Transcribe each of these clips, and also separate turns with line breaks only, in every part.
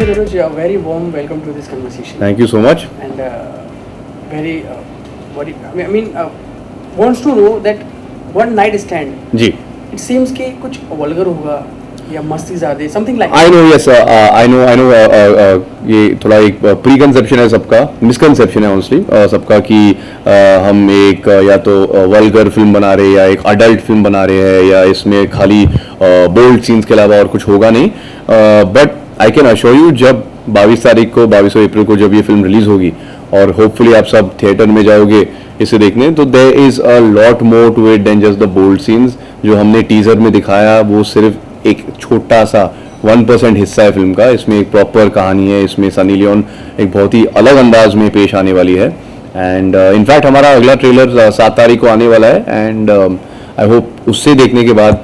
Anuj, a very warm welcome to this conversation.
Thank you so much.
And very, wants to know that one night stand.
Ji.
It seems कि कुछ vulgar होगा या मस्ती ज़्यादा, something like.
I know, yes, I know. ये थोड़ा एक pre conception है सबका, मिसकंसेप्शन है ऑनेस्टली सबका कि हम एक या तो वल्गर फिल्म बना रहे हैं या एक अडल्ट फिल्म बना रहे हैं या इसमें खाली बोल्ड सीन्स के अलावा और कुछ होगा नहीं. But I can assure you, जब 22 तारीख को 22 अप्रैल को जब ये फिल्म रिलीज होगी और होपफुली आप सब थिएटर में जाओगे इसे देखने, तो there is a lot more to it than just the bold scenes. जो हमने टीजर में दिखाया वो सिर्फ एक छोटा सा 1% हिस्सा है फिल्म का. इसमें एक प्रॉपर कहानी है. इसमें सनी लियोन एक बहुत ही अलग अंदाज में पेश आने वाली है. एंड इनफैक्ट हमारा अगला ट्रेलर 7 तारीख को आने वाला है. एंड आई होप उससे देखने के बाद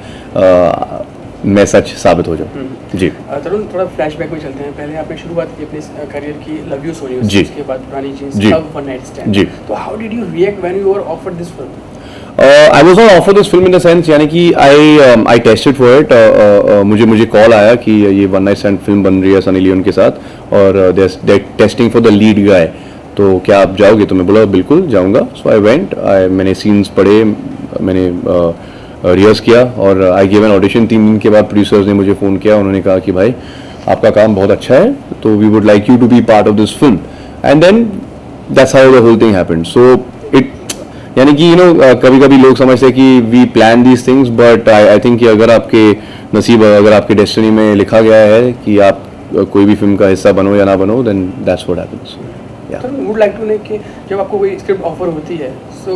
मैं सच साबित हो जाऊँ. जी.
तरुण, थोड़ा फ्लैशबैक में चलते हैं. पहले आपने शुरुआत की अपने करियर की लव यू सोनी, उसके बाद पुरानी चीज वन नाइट स्टैंड.
जी.
तो how did you react when you were offered this film?
I was not offer this film in the sense, यानी कि आई टेस्टेड फॉर इट. मुझे कॉल आया कि ये वन नाइट स्टैंड फिल्म बन रही है सनी लियोन के साथ और दे टेस्टिंग फॉर द लीड गाय, तो क्या आप जाओगे? तो मैं बोला बिल्कुल जाऊंगा. सो आई वेंट. मैंने सीन्स पढ़े, मैंने रिहर्स किया और आई गिव एन ऑडिशन. 3 दिन के बाद प्रोड्यूसर्स ने मुझे फ़ोन किया. उन्होंने कहा कि भाई आपका काम बहुत अच्छा है, तो we would like you to be part of this film. And then that's how the whole thing happened. So it, यानी कि कभी कभी लोग समझते हैं कि we plan these things, but I think कि अगर आपके नसीब, अगर आपके डेस्टिनी में लिखा गया है कि आप कोई भी फिल्म का हिस्सा बनो या ना बनो, then that's what happens.
Would like to know कि जब आपको कोई स्क्रिप्ट ऑफर होती है तो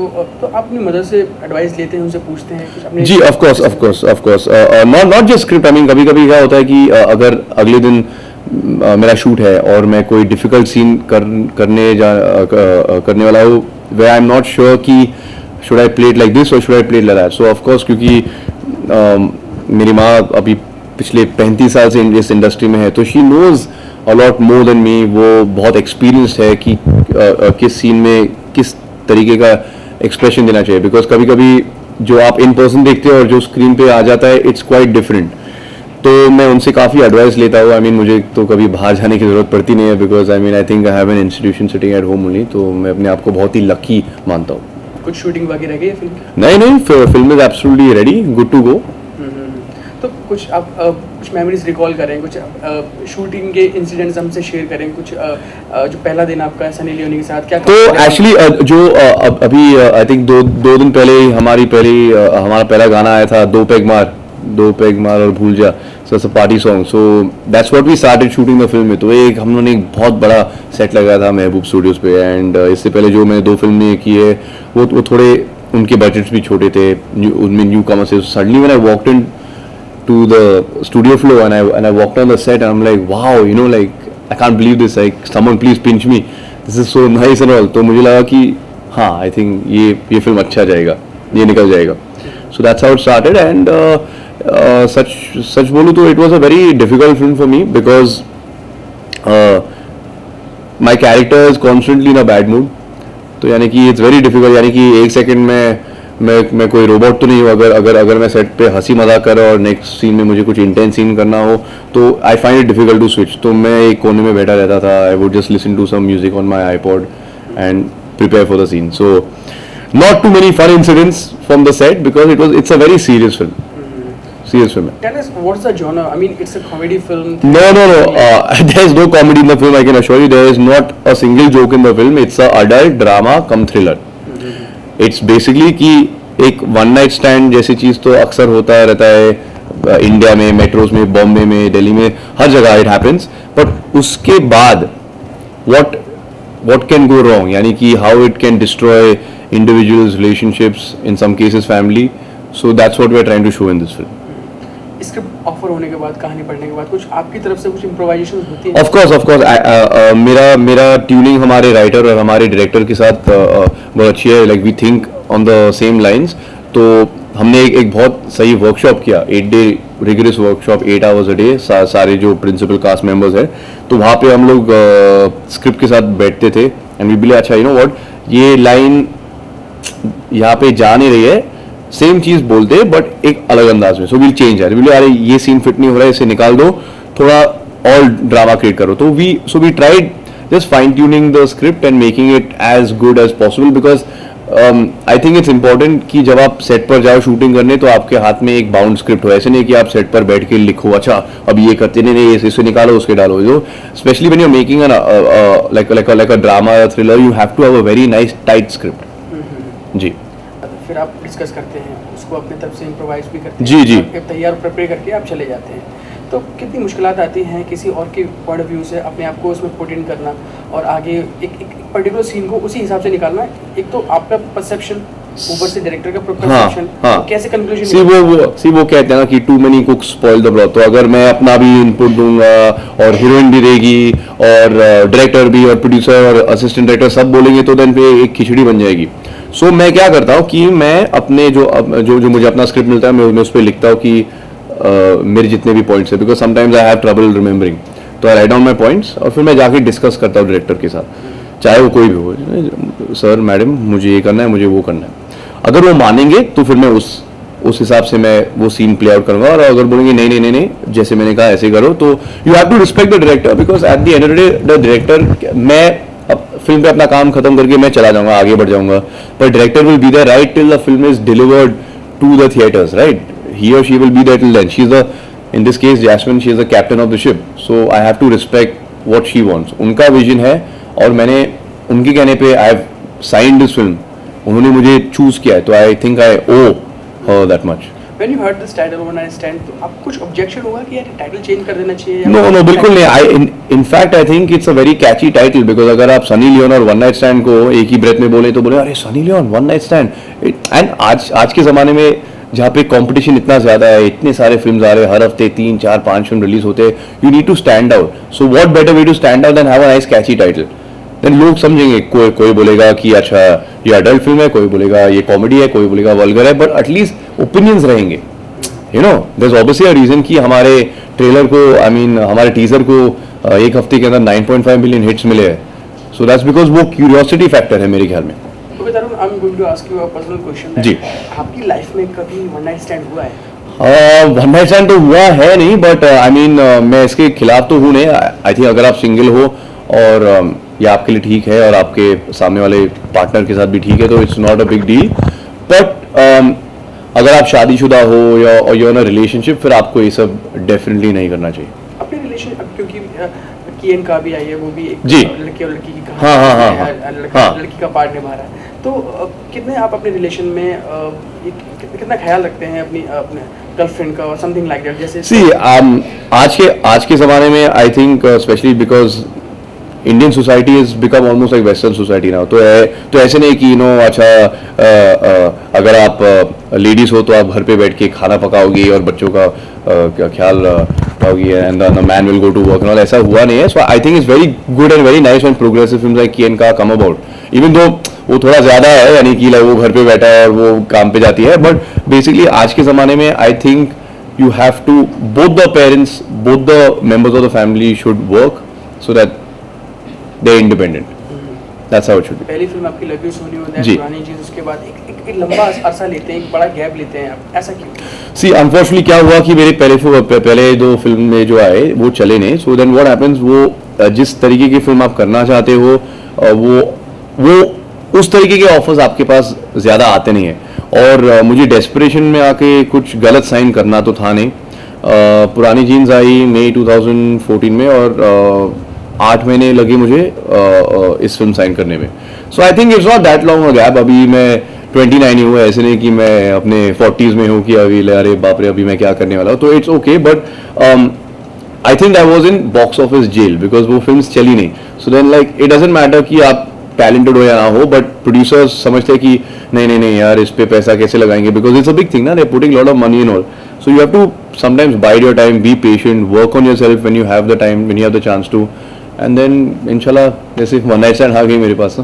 आप अपनी मदर से एडवाइस लेते हैं, उनसे पूछते हैं कुछ अपने? जी,
of course. Not just script. I mean कभी कभी क्या होता है कि अगर अगले दिन मेरा शूट है और मैं कोई डिफिकल्ट सीन करने वाला हूँ, where I'm not sure कि should I play it like this or should I play it like that. So of course, क्योंकि मेरी माँ अभी पिछले 35 साल से इस इंडस्ट्री में है, तो she knows a lot more than me. वो बहुत experienced है कि किस सीन में किस तरीके का एक्सप्रेशन देना चाहिए. बिकॉज कभी कभी जो आप इन पर्सन देखते हो और जो स्क्रीन पे आ जाता है, इट्स क्वाइट डिफरेंट. तो मैं उनसे काफ़ी एडवाइस लेता हूँ. आई मीन मुझे तो कभी बाहर जाने की ज़रूरत पड़ती नहीं है, because I think I have an institution sitting at home only. तो मैं अपने आप को बहुत ही लकी मानता हूँ.
कुछ शूटिंग बाकी रह गई है फिल्म?
नहीं, film is absolutely ready, good to go.
तो कुछ आप कुछ मेमोरीज रिकॉल करें, कुछ शूटिंग के इंसिडेंट्स हमसे शेयर करें, कुछ जो पहला दिन आपका सनी लियोनी के साथ क्या?
तो एक्चुअली जो अभी आई थिंक दो दिन पहले हमारा पहला गाना आया था, दो पैग मार और भूल जा. So it's a party song. So that's what we started shooting the film में. तो हम लोगों ने एक बहुत बड़ा सेट लगाया था महबूब स्टूडियोज पे. एंड इससे पहले जो मैंने 2 फिल्में की है वो थोड़े उनके बजट्स भी छोटे थे, उनमें न्यू कमर्स थे. Suddenly when I walked in to the studio floor and I walked on the set and I'm like, wow, like I can't believe this, like someone please pinch me, this is so nice and all. तो मुझे लगा कि हाँ, I think ये film अच्छा जाएगा, ये निकल जाएगा. So that's how it started. And सच बोलूँ तो it was a very difficult film for me because my character is constantly in a bad mood. तो यानी कि it's very difficult, यानी कि 1 सेकंड में मैं कोई रोबोट तो नहीं हूँ. अगर मैं सेट पे हंसी मजाक कर और नेक्स्ट सीन में मुझे कुछ इंटेंस सीन करना हो, तो I find it difficult to switch. तो मैं एक कोने में बैठा रहता था. I would just listen to some music on my iPod and prepare for the scene. So not too many fun incidents from the set because it's a very serious film. Serious film.
Tell us, what's the genre? I mean, it's a comedy film.
No. There is no comedy in the film. I can assure you, there is not a single joke in the film. It's a adult drama cum thriller. It's basically कि एक one night stand जैसी चीज़ तो अक्सर होता रहता है India में, metros में, बॉम्बे में, दिल्ली में, हर जगह इट हैपेंस. बट उसके बाद what can go wrong, यानी कि how it can destroy individuals, relationships, in some cases family. So that's what we are trying to show in this film.
Script offer होने के बाद, कहानी पढ़ने के बाद, कुछ आपकी तरफ से कुछ इम्प्रोवाइजेशन होती है?
Of course. मेरा ट्यूनिंग हमारे राइटर और हमारे डायरेक्टर के साथ बहुत अच्छी है. Like we think on the same lines. तो हमने एक बहुत सही वर्कशॉप किया, 8-day rigorous workshop, 8 hours a day. सारे जो प्रिंसिपल कास्ट मेंबर्स हैं, तो वहाँ पे हम लोग स्क्रिप्ट के साथ बैठते थे. एंड वी बिलीव, अच्छा यू नो व्हाट, ये लाइन यहाँ पे जा नहीं रही है, सेम चीज बोलते हैं बट एक अलग अंदाज में. सो विल चेंज यार, बोले अरे ये सीन फिट नहीं हो रहा है, इसे निकाल दो, थोड़ा और ड्रामा क्रिएट करो. तो we tried just fine tuning the script and making it as good as possible because I think it's important कि जब आप सेट पर जाओ शूटिंग करने तो आपके हाथ में एक बाउंड स्क्रिप्ट हो. ऐसे नहीं कि आप सेट पर बैठ के लिखो अच्छा अब ये करते नहीं इससे निकालो उसके डालो. जो specially when you are making like a drama or thriller you have to have a very nice tight script. जी.
फिर आप डिस्कस करते हैं उसको अपने तरफ से इम्प्रोवाइज भी करते हैं.
जी.
तैयार प्रिपेयर करके आप चले जाते हैं. तो कितनी मुश्किलात आती हैं किसी और के पॉइंट ऑफ व्यू से अपने आप को उसमें पुट इन करना और आगे एक पर्टिकुलर सीन को उसी हिसाब से निकालना. एक तो आपका परसेप्शन ऊपर से डायरेक्टर का परसेप्शन कैसे कंक्लूजन
वो कहते हैं ना कि too many cooks spoil the broth. तो अगर मैं अपना भी इनपुट दूंगा और हीरोइन भी देगी और डायरेक्टर भी और प्रोड्यूसर और असिस्टेंट डायरेक्टर सब बोलेंगे तो देन पे एक खिचड़ी बन जाएगी. सो मैं क्या करता हूँ कि मैं अपने जो मुझे अपना स्क्रिप्ट मिलता है मैं उस पर लिखता हूँ कि मेरे जितने भी पॉइंट्स है because sometimes I have trouble remembering. तो आई राइट डाउन माई पॉइंट्स और फिर मैं जाके डिस्कस करता हूँ डायरेक्टर के साथ चाहे वो कोई भी हो. सर मैडम मुझे ये करना है मुझे वो करना है. अगर वो मानेंगे तो फिर मैं उस हिसाब से मैं वो सीन प्ले आउट करूँगा. और अगर बोलेंगे नहीं जैसे मैंने कहा ऐसे करो तो you have to respect the director because at the end of the day the director मैं अब फिल्म पे अपना काम खत्म करके मैं चला जाऊँगा आगे बढ़ जाऊँगा पर director will be there right till the film is delivered to the theatres right. He or she will be there till then. In this case, Jasmine, she is the captain of the ship. So I have to respect what she wants. उनका vision है और मैंने उनके कहने पे I have signed this film. उन्होंने मुझे choose किया है तो I think I owe her that much.
When you heard this title One Night Stand, तो आपको कुछ objection हुआ कि यार टाइटल चेंज कर देना चाहिए?
No, बिल्कुल नहीं. In fact, I think it's a very catchy title because अगर आप सनी लियोन और वन नाइट स्टैंड को एक ही ब्रेथ में बोले तो बोले अरे Sunny Leone one night stand. And आज के ज़माने में जहाँ पे कंपटीशन इतना ज़्यादा है इतने सारे फिल्म्स आ रहे हैं हर हफ्ते 3, 4, 5 फिल्म रिलीज होते हैं. You need to stand out. So what better way to stand out than have a nice catchy title. Then लोग समझेंगे. कोई बोलेगा कि अच्छा ये अडल्ट फिल्म है कोई बोलेगा ये कॉमेडी है कोई बोलेगा वल्गर है बट एटलीस्ट ओपिनियंस रहेंगे. You know there is obviously a reason कि हमारे ट्रेलर को हमारे टीजर को एक हफ्ते के अंदर 9.5 मिलियन हिट्स मिले हैं. सो दैट्स बिकॉज वो क्यूरियोसिटी फैक्टर है मेरे ख्याल में.
I'm going to ask you a personal question.
जी.
आपकी लाइफ में कभी वन नाइट स्टैंड हुआ है?
वन नाइट स्टैंड तो हुआ है नहीं बट मैं इसके खिलाफ तो हूँ नहीं. आई थिंक अगर आप सिंगल हो और ये आपके लिए ठीक है और आपके सामने वाले पार्टनर के साथ भी ठीक है तो it's not a big deal. But अगर आप शादीशुदा हो या यू इन अ रिलेशनशिप फिर आपको ये सब डेफिनेटली नहीं करना चाहिए.
अपने रिलेशन क्योंकि कियन का भी आई है वो भी एक
जी.
लड़के और लड़की की कहानी लड़की का पार्ट निभा रहा है. तो कितने आप अपने रिलेशन में कितना ख्याल रखते हैं अपने गर्लफ्रेंड का और समथिंग लाइक दैट जैसे
आज के ज़माने में I think specially because Indian society is become almost like western society now. तो ऐसे नहीं कि अच्छा अगर आप लेडीज हो तो आप घर पे बैठ के खाना पकाओगी और बच्चों का ख्याल रखोगी and the man will go to work. Not ऐसा हुआ नहीं है. So I think it's very good and very nice when progressive films like Ki and Ka come about. Even though वो थोड़ा ज़्यादा है यानी कि वो घर पे बैठा है और वो काम पे जाती है बट बेसिकली आज के ज़माने में I think you have to both the parents both the members of the family should work so that they are independent. That's how it should be.
पहली फिल्म आपकी लगी सोनी होता है पुरानी चीज उसके बाद एक लंबा अरसा लेते हैं एक बड़ा गैप लेते हैं आप ऐसा क्यों?
सी अनफॉर्चुनेटली क्या हुआ कि मेरे पहले 2 फिल्म में जो आए वो चले नहीं. सो देन व्हाट हैपेंस वो जिस तरीके की फिल्म आप करना चाहते हो वो उस तरीके के ऑफर्स आपके पास ज़्यादा आते नहीं है और मुझे डेस्परेशन में आके कुछ गलत साइन करना तो था नहीं. पुरानी जीन्स आई मई 2014 में और 8 महीने लगे मुझे इस फिल्म साइन करने में. So I think it's not that long a gap. अभी मैं 29 ही हूँ. ऐसे नहीं कि मैं अपने 40s में हूँ कि अभी अरे बाप रे अभी मैं क्या करने वाला हूँ. तो it's okay but I think I was in box office jail because वो फिल्म चली नहीं. So then like it doesn't matter कि आप टैलेंटेड हो या ना हो बट प्रोड्यूसर्स समझते हैं कि नहीं यार इस पे पैसा कैसे लगाएंगे because it's a big thing ना. They putting lot of money in all. So you have to sometimes bide your time be patient work on yourself when you have the time when you have the chance to and then इंशाल्लाह जैसे one night stand आ गई मेरे पास.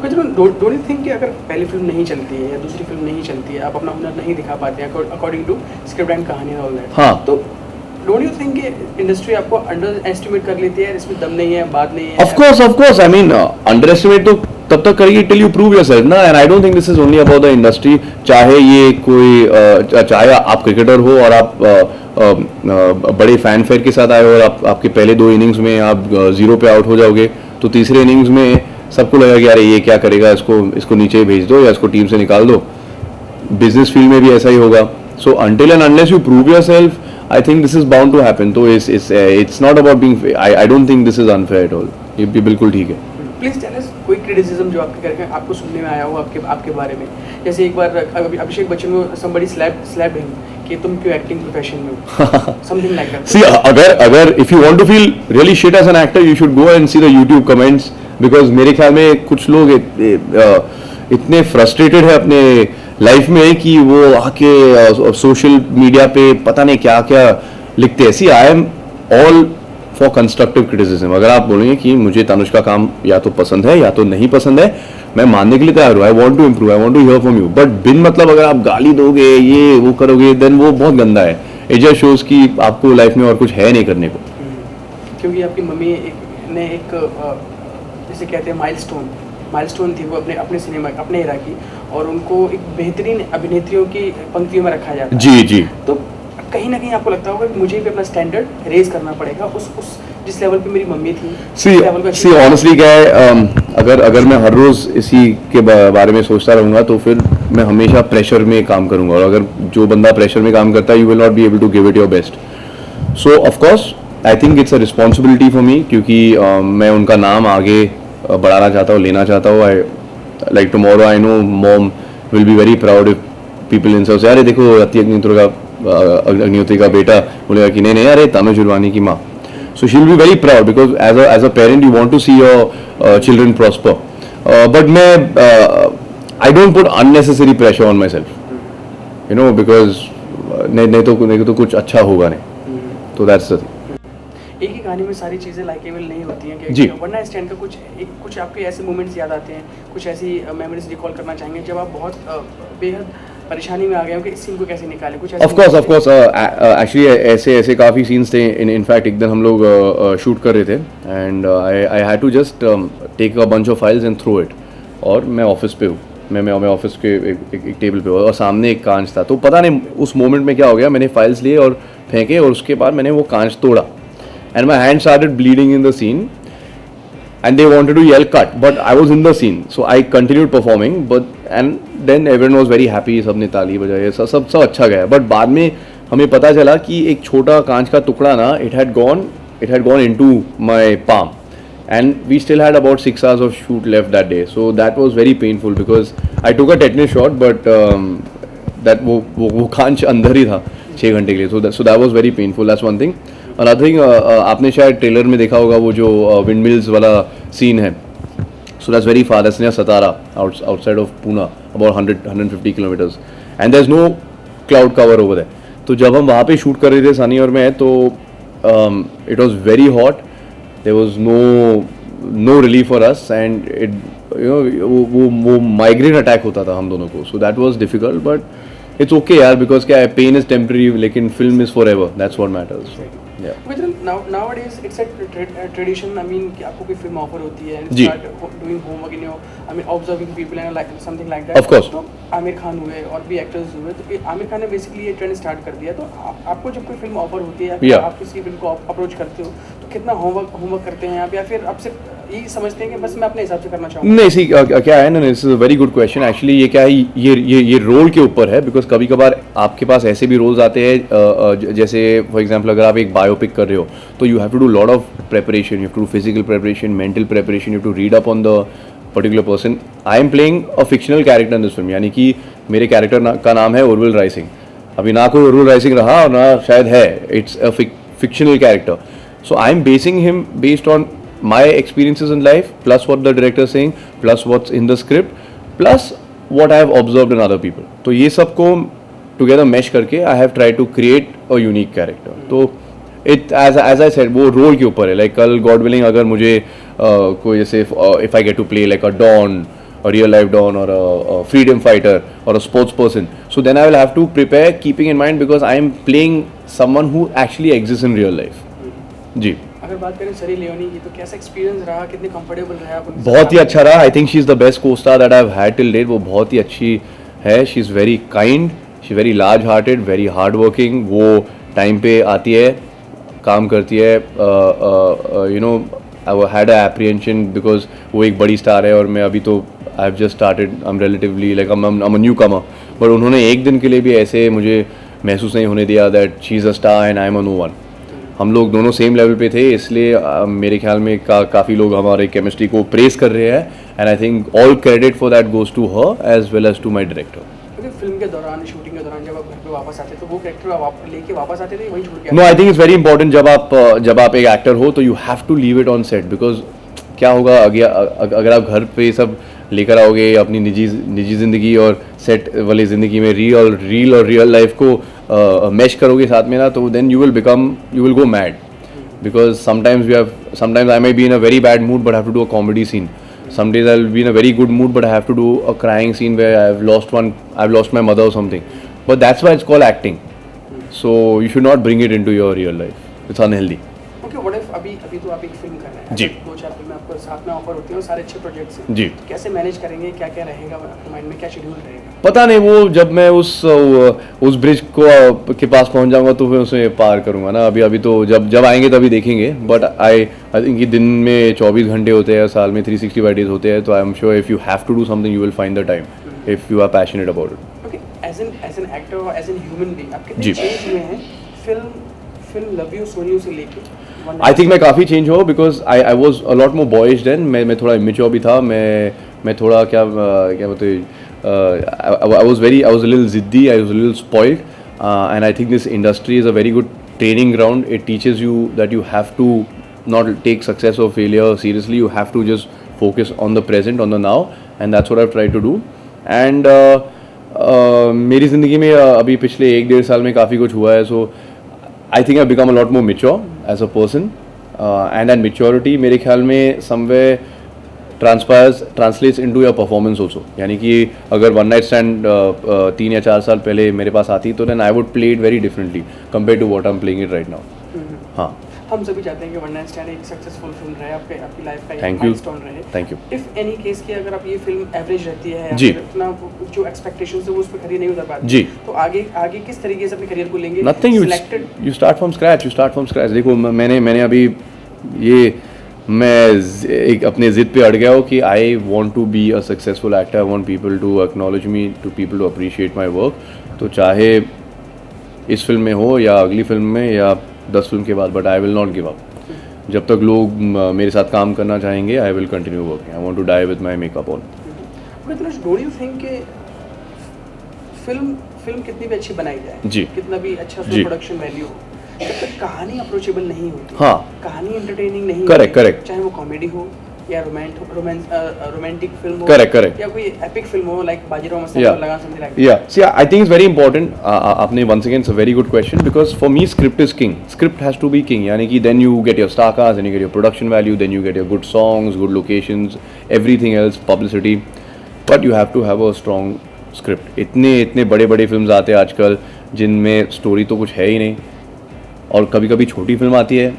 Don't you think कि अगर पहली film नहीं चलती है या दूसरी फिल्म नहीं चलती है आप अपना हुनर नहीं दिखा पाते हैं अकॉर्डिंग टू स्क्रिप्ट एंड कहानी ऑल दैट.
हाँ.
तो डोंट यू थिंक कि इंडस्ट्री आपको अंडर एस्टिमेट कर लेती है इसमें दम नहीं है बात नहीं है?
Of course I mean under estimate तो तब तक करेगी टिल यू प्रूव योरसेल्फ ना. And I don't think this is only about the industry. चाहे ये कोई चाहे आप क्रिकेटर हो और आप बड़े फैन फेयर के साथ आए और आपके पहले 2 इनिंग्स में आप 0 पे आउट हो जाओगे, तो तीसरे इनिंग्स में सबको लगा कि यार ये क्या करेगा, इसको नीचे भेज दो या इसको टीम से निकाल दो. बिजनेस फील्ड में भी ऐसा ही होगा. So until and unless you prove yourself, I think this is bound to happen. तो it's not about being, I don't think this is unfair at all. ये बिल्कुल ठीक है.
प्लीज टेल अस कोई क्रिटिसिज्म जो आपके करके आपको सुनने में आया हो आपके बारे में. जैसे एक बार अभिषेक बच्चन को somebody slapped him कि तुम क्यों एक्टिंग प्रोफेशन में हो, समथिंग लाइक दैट.
See, अगर if you want to feel really shit as an actor, you should go and see the YouTube comments, because मेरे ख्याल में कुछ लोग इतने फ्रस्ट्रेटेड है अपने लाइफ में कि वो आके सोशल मीडिया पे पता नहीं क्या क्या लिखते हैं. See, I am all for constructive criticism. अगर आप बोलेंगे कि मुझे तनुष का काम या तो पसंद है या तो नहीं पसंद है, मैं मानने के लिए तैयार हूँ. I want to improve, I want to hear from you. But बिन मतलब अगर आप गाली दोगे, ये वो करोगे, देन वो बहुत गंदा है. इट जस्ट शोज कि आपको लाइफ में और कुछ है नहीं करने को.
क्योंकि आपकी मम्मी ने एक जैसे कहते हैं माइलस्टोन थी वो अपने सिनेमा अपने एरा की, और उनको एक बेहतरीन अभिनेत्रियों की पंक्तियों में रखा जाता है.
जी.
तो कहीं ना कहीं आपको लगता होगा कि मुझे भी अपना स्टैंडर्ड रेज करना पड़ेगा उस जिस लेवल पे मेरी मम्मी थी.
सी ऑनेस्टली क्या है, अगर मैं हर रोज इसी के बारे में सोचता रहूंगा तो फिर मैं हमेशा प्रेशर में काम करूंगा. और अगर जो बंदा प्रेशर में काम करता है, you will not be able to give it your best. So of course I think it's a responsibility for me, क्योंकि मैं उनका नाम आगे बढ़ाना चाहता हूँ, लेना चाहता हूँ. I like tomorrow I know mom will be very proud if people in से, अरे देखो अग्निहोत्री का बेटा बोलेगा कि नहीं अरे तनुज उर्वानी की माँ. So she'll be very proud, because as a parent you want to see your children prosper. But I don't put unnecessary pressure on myself, you know, because नहीं तो कुछ अच्छा होगा नहीं. तो that's the thing.
एक ही कहानी में सारी चीज़ें लाइकेबल नहीं होती हैं
जी.
कि वन नाइट स्टैंड का कुछ आपके ऐसे मोमेंट्स याद आते हैं, कुछ ऐसी मेमोरीज रिकॉल करना चाहेंगे जब आप बहुत बेहद परेशानी में आ गए हो कि इस सीन को कैसे निकालें. कुछ
ऑफ कोर्स एक्चुअली ऐसे काफ़ी सीन्स थे. इनफैक्ट एक दिन हम लोग शूट कर रहे थे, and I had to just take a bunch of files and throw it. और मैं ऑफिस पे हूँ, मैं ऑफिस के एक टेबल पे हूँ और सामने एक कांच था. तो पता नहीं उस मोमेंट में क्या हो गया, मैंने फाइल्स लिए और फेंके, और उसके बाद मैंने वो कांच तोड़ा, and my hand started bleeding in the scene, and they wanted to yell cut, but I was in the scene, so I continued performing. And then everyone was very happy, सबने ताली बजाई, सब अच्छा गया. बट बाद में हमें पता चला कि एक छोटा कांच का टुकड़ा ना, it had gone into my palm, and we still had about 6 hours of shoot left that day. So that was very painful, because I took a tetanus shot, but that वो कांच अंदर ही था 6 घंटे के लिए. So that was very painful. That's one thing. Another thing, आपने शायद trailer में देखा होगा वो जो विंड मिल्स वाला सीन है. So that's very far, that's near Satara, outside of Poona, about 150 kilometres, and there is no cloud cover over there. तो जब हम वहाँ पे शूट कर रहे थे सनी और मैं, तो it was very hot, there was no relief for us, and it वो माइग्रेन अटैक होता था हम दोनों को. So that was difficult, but it's okay यार, बिकॉज क्या है, पेन इज टेम्पररी, लेकिन film is forever. That's what matters.
Nowadays it's a tradition. I mean कि आपको कोई फिल्म ऑफर होती है,
जी.
start doing homework in your, I mean observing people and like something like that.
Of course.
तो आमिर खान हुए और भी actors हुए, तो आमिर खान ने बेसिकली ये ट्रेंड स्टार्ट कर दिया. तो आपको जब कोई फिल्म ऑफर होती है, या आप किसी फिल्म को अप्रोच करते हो, तो कितना होमवर्क करते हैं आप, या फिर आप सिर्फ यही समझते हैं कि बस मैं अपने हिसाब से करना चाहूँगा?
नहीं, सी क्या है ना, this is a very good question. Actually ये क्या है, ये रोल के ऊपर है, बिकॉज कभी कभार आपके पास ऐसे भी रोल्स आते हैं, जैसे फॉर एग्जांपल अगर आप एक बायोपिक कर रहे हो, तो you have to do lot of preparation, you have to do physical preparation, mental preparation, you have to read up on the particular person. I am playing a fictional character in this film, यानी कि मेरे character का नाम है उर्विल राय सिंह. अभी ना कोई उर्विल राय सिंह रहा और ना शायद है, it's a fictional character. So I am basin him based on my experiences in life, plus what the director is saying, plus what's in the script, plus what I have observed in other people. तो ये सब को together mesh करके I have tried to create a unique character. तो it as I said, वो role के ऊपर है. Like कल God willing अगर मुझे कोई जैसे if I get to play like a Don, a real life Don, or a freedom fighter, or a sports person, so then I will have to prepare keeping in mind, because I am playing someone who actually exists in real life. जी.
अगर बात करें Sunny Leone की, तो कैसा experience रहा, कितने comfortable रहा आप?
बहुत ही अच्छा रहा. I think she is the best co star that I have had till date. वो बहुत ही अच्छी है. She is very kind, she very large hearted, very hard working. वो टाइम पे आती है, काम करती है. You know I had a apprehension because वो एक बड़ी स्टार है और मैं अभी तो I have just started, I am relatively like I am a new Qamar. But उन्होंने एक दिन के लिए भी ऐसे मुझे महसूस नहीं होने दिया that she is a star and I am a no one. हम लोग दोनों सेम लेवल पे थे, इसलिए मेरे ख्याल में काफ़ी लोग हमारे केमिस्ट्री को प्रेस कर रहे हैं. And I think all credit for that goes to her as well as to my director.
क्योंकि फिल्म के दौरान, शूटिंग के दौरान जब आप घर पे वापस आते तो वो कैरेक्टर आप लेके वापस आते थे, वहीं छोड़ के
no, I think it's very important जब आप एक एक्टर हो तो you have to leave it on set. Because क्या होगा अगर आप घर पे सब लेकर आओगे अपनी निजी ज़िंदगी और सेट वाली ज़िंदगी में रियल लाइफ को मैश करोगे साथ में ना, तो then you will go mad. Because sometimes I may be in a very bad mood but I have to do a comedy scene. Some days I'll be in a very good mood but I have to do a crying scene where I've lost my mother or something. But that's why it's called acting. So you should not bring it into your real life. It's unhealthy.
Okay, what if अभी तो आप एक film कर रहे हैं
जी.
2-4 फिल्में आपको साथ में ऑफर होती हैं और सारे अच्छे प्रोजेक्ट्स हैं
जी.
तो कैसे मैनेज करेंगे, क्या क्या रहेगा आपके माइंड में, क्या शेड्यूल रहेगा?
पता नहीं, वो जब मैं उस ब्रिज को के पास पहुंच जाऊंगा तो फिर उसे पार करूंगा ना. अभी तो जब आएंगे तभी देखेंगे. बट आई थिंक कि दिन में 24 घंटे होते हैं, साल में 365 डेज होते हैं. तो I am sure if you have to do something you will find the time if you are passionate about it.
Okay, as an actor और एज एन ह्यूमन बीइंग आप
जी.
कितने चेंज हुए हैं फिल्म लव यू सोनियो से लेके?
I think मैं काफ़ी चेंज हुआ because I was a lot more boys then. मैं थोड़ा इमेच्योर भी था. मैं थोड़ा क्या बोलते, I was a little ziddy, I was a little spoiled, and I think this industry is a very good training ground. It teaches you that you have to not take success or failure seriously. You have to just focus on the present, on the now, and that's what I've tried to do. And मेरी ज़िंदगी में अभी पिछले 1-1.5 साल में काफ़ी कुछ हुआ है. So I think I've become a lot more mature as a person, and that maturity मेरे ख्याल में somewhere translates into your performance also. यानी कि अगर वन नाइट स्टैंड 3 या 4 साल पहले मेरे पास आती तो then I would play it very differently compared to what I'm playing it right now. हाँ,
हम सभी चाहते हैं कि वन नाइट स्टैंड एक सक्सेसफुल फिल्म रहे, आपकी लाइफ का एक
Thank you.
माइलस्टोन रहे.
Thank you.
If any case की अगर आप ये फिल्म एवरेज रहती है या
जी.
फिर इतना जो एक्सपेक्टेशंस है वो उस पे खरी नहीं उतर पाती
जी.
तो आगे किस तरीके से अपने करियर को लेंगे?
Nothing, you start from scratch. देखो मैंने अभी ये मैं एक अपने ज़िद पे अड़ गया हूँ कि I want to be a successful actor. I want people to acknowledge me, to people to appreciate my work. तो चाहे इस फिल्म में हो या अगली फिल्म में या 10 फिल्म के बाद, but I will not give up. जब तक लोग मेरे साथ काम करना चाहेंगे I will continue working. I want to die with my makeup on.
Don't you think कि फिल्म कितनी भी अच्छी बनाई जाए
जी.
कितना भी अच्छा
जी.
प्रोडक्शन वैल्यू हो, जब तक कहानी अप्रोचेबल नहीं होती,
हाँ,
कहानी एंटरटेनिंग नहीं
Correct,
होती,
correct.
चाहे वो कॉमेडी हो या रोमांटिक फिल्म हो,
Correct.
या कोई एपिक फिल्म हो लाइक बाजीराव मस्तानी
Yeah.
और लगान something like
Yeah, see, I think it's very important. आपने once again, it's a very good question because for me, script is king. Script has to be king. यानी कि then you get your star cast, then you get your production value, then you get your good songs, good locations, everything else, publicity. But you have to have a strong script. इतने बड़े films आते हैं आजकल जिनमें story तो कुछ है ही नहीं, और कभी छोटी फिल्म आती है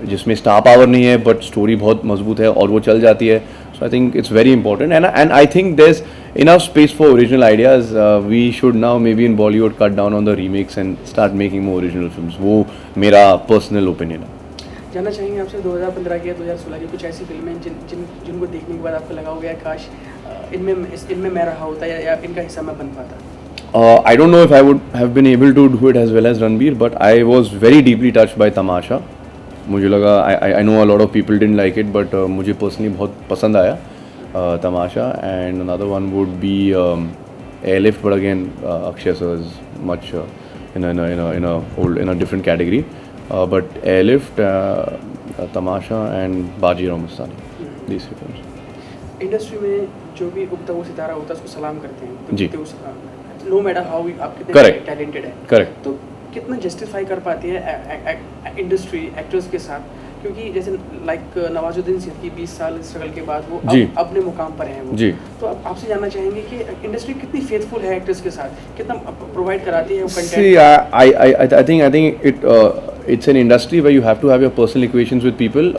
जिसमें स्टार पावर नहीं है बट स्टोरी बहुत मजबूत है और वो चल जाती है. So I think it's very important and I think there is enough space for original ideas. We should now maybe in Bollywood cut down on the remakes and start making more original films. वो मेरा personal opinion है.
जानना चाहेंगे आपसे 2015 की या 2016 की कुछ ऐसी फिल्में जिनको देखने के बाद आपको लगा होगा काश इनमें मैं रहा होता या इनका हिस्सा मैं बन पाता?
I don't know if I would have been able to do it as well as Ranbir, but I was very deeply touched by Tamasha. मुझे लगा I know a lot of people didn't like it, but मुझे personally बहुत पसंद आया Tamasha. And another one would be Airlift, but again Akshay sir is much in a different category. But Airlift, Tamasha and Bajirao Mastani, these three films.
Industry में जो भी उगता हुआ सितारा होता है उसको सलाम करते हैं
जी.
नो मैटर हाउ आप कितने
Correct.
टैलेंटेड है,
Correct.
तो कितना जस्टिफाई कर पाती है इंडस्ट्री एक्टर्स के साथ? क्योंकि जैसे लाइक नवाजुद्दीन सिद्दीकी 20 साल स्ट्रगल के बाद वो
जी.
अपने मुकाम पर हैं वो.
जी.
तो आपसे जानना चाहेंगे कि इंडस्ट्री कितनी फेथफुल है एक्टर्स के साथ, कितना प्रोवाइड कराती है वो
See,
content?
I think it's an industry where you have to have your personal equations with people.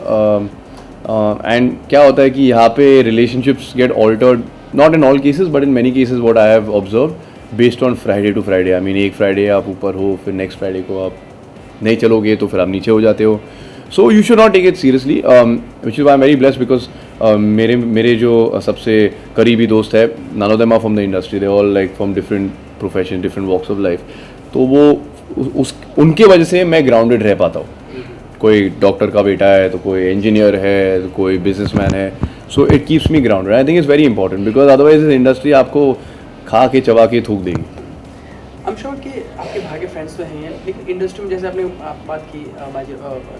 And क्या होता है कि यहाँ पे relationships get altered, not in all cases, but in many cases what I have observed, based on Friday to Friday. I mean, एक Friday आप ऊपर हो, फिर next Friday को आप नहीं चलोगे तो फिर आप नीचे हो जाते हो. So you should not take it seriously, which is why am very blessed because मेरे जो सबसे करीबी दोस्त है, none of them are from the industry, they all like from different profession, different walks of life. तो वो उनके वजह से मैं ग्राउंडेड रह पाता हूँ. कोई डॉक्टर का बेटा है तो कोई इंजीनियर है तो कोई बिजनेसमैन है. So it keeps me grounded. I think it's very important because otherwise इस इंडस्ट्री आपको खा के चबा के थूक देगी.
आई एम श्योर कि आपके भागे फ्रेंड्स तो हैं, लेकिन इंडस्ट्री में जैसे आपने बात की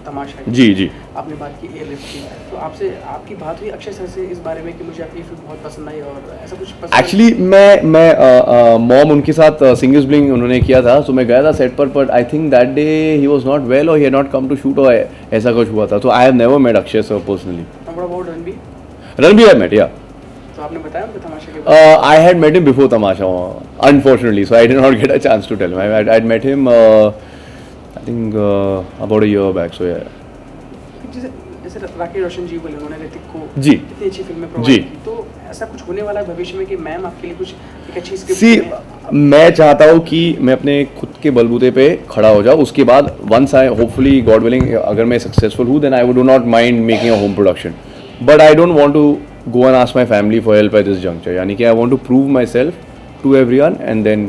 तमाशा की,
जी
आपने बात की एयरलिफ्ट की, तो आपसे आपकी बात हुई अक्षय सर से इस बारे में कि मुझे आपकी फिल्म बहुत पसंद आई और ऐसा कुछ पसंद?
एक्चुअली मैं मॉम उनके साथ सिंगर्स ब्लिंग उन्होंने किया था, तो मैं गया था सेट पर, but I think that day he was not well और he had not come to shoot और ऐसा कुछ हुआ था. तो I have never met Akshay sir personally.
What about
Ranbir I met, yeah.
तो आपने बताया उनको तमाशा के बारे में?
I had met him before Tamasha, unfortunately, so I did not get a chance to tell him. I'd met him, I think, about a year back. So yeah.
जैसे जैसे राकेश रोशन जी बोले, उन्होंने ऋतिक को
जी.
इतनी अच्छी फिल्में
जी.
प्रोवाइड की, तो ऐसा कुछ होने वाला है भविष्य में कि मैम आपके लिए कुछ एक अच्छी स्क्रिप्ट
See,
में?
मैं चाहता हूँ कि मैं अपने खुद के बलबूते पे खड़ा हो जाऊँ. उसके बाद once I hopefully God willing अगर मैं सक्सेसफुल हूँ, then I would not mind making a home production. But I don't want to go and ask my family for help at this juncture. यानी कि I want to prove myself to everyone and then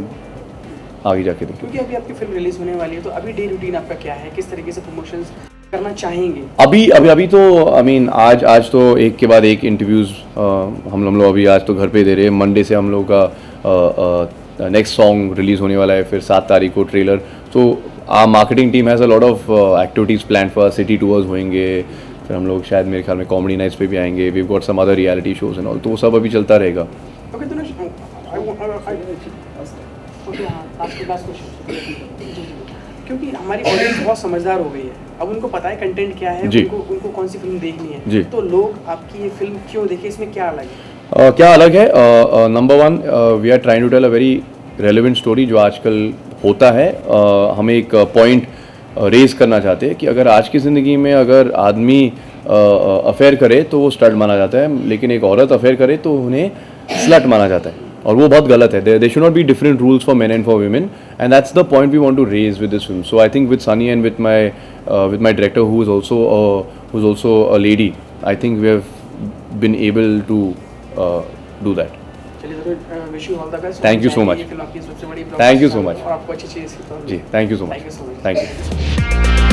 आगे जाके देखिए.
क्योंकि अभी आपकी film release होने वाली है, तो अभी डे रूटीन आपका क्या है, किस तरीके से प्रमोशंस करना चाहेंगे?
अभी तो आई मीन आज तो एक के बाद एक इंटरव्यूज़ हम लोग अभी आज तो घर पे दे रहे हैं. मंडे से हम लोग का नेक्स्ट सॉन्ग रिलीज़ होने वाला है, फिर 7 तारीख को ट्रेलर. तो our marketing team has a lot of activities plan for, city tours होंगे, फिर हम लोग शायद मेरे ख्याल में कॉमेडी नाइट्स पे भी आएंगे. We got some other reality shows and all, तो वो सब अभी चलता रहेगा.
ओके तो लास्ट क्वेश्चन, क्योंकि हमारी ऑडियंस बहुत समझदार हो गई है, अब उनको पता है कंटेंट क्या है,
जी.
उनको कौन सी फिल्म देखनी है.
जी.
तो लोग आपकी ये फिल्म क्यों देखें, इसमें क्या अलग है?
क्या अलग है? Number 1, we are trying to tell a very relevant story जो आजकल होता है. हम एक पॉइंट रेज करना चाहते हैं कि अगर आज की ज़िंदगी में अगर आदमी अफेयर करे तो वो स्टड माना जाता है, लेकिन एक औरत अफेयर करे तो उन्हें स्लट माना जाता है, और वो बहुत गलत है. They should not be different rules for men and for women, and that's the point we want to raise with this film. So I think with Sunny and with my director who is also a lady, I think we have been able to do that.
चलिए जरूर, wish you all the best.
Thank you so much.
ये film आपकी सबसे बड़ी
Thank you so much.
और आपको अच्छी चीज़
जी, thank you so much.
Thank you so much.
Thank you.